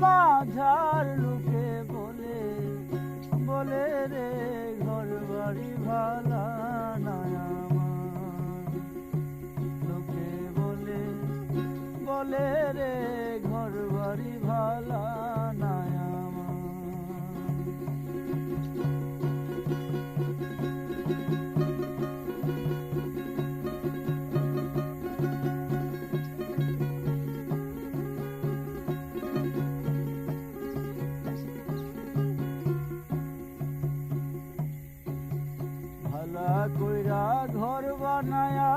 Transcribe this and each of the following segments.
মাঝার লোকে বলে বলে রে ঘর বাড়ি ভালা নাই আমার। লোকে বলে বলে রে ঘর বাড়ি ভালা নাই আমার। ভালা কইরা ঘর বানায়া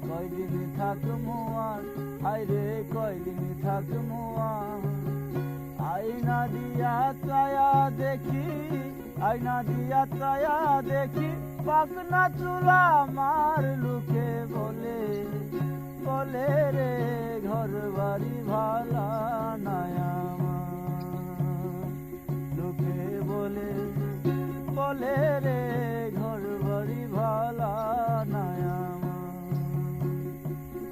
কয়দিন থাকমু আর, হায়রে কয়দিন থাকমু আর। আয়না দিয়া চায়া দেখি, আয়না দিয়া চায়া দেখি পাকনা চুলা আমার। লোকে বলে বলে রে ঘর বাড়ি ভালা নাই আমার।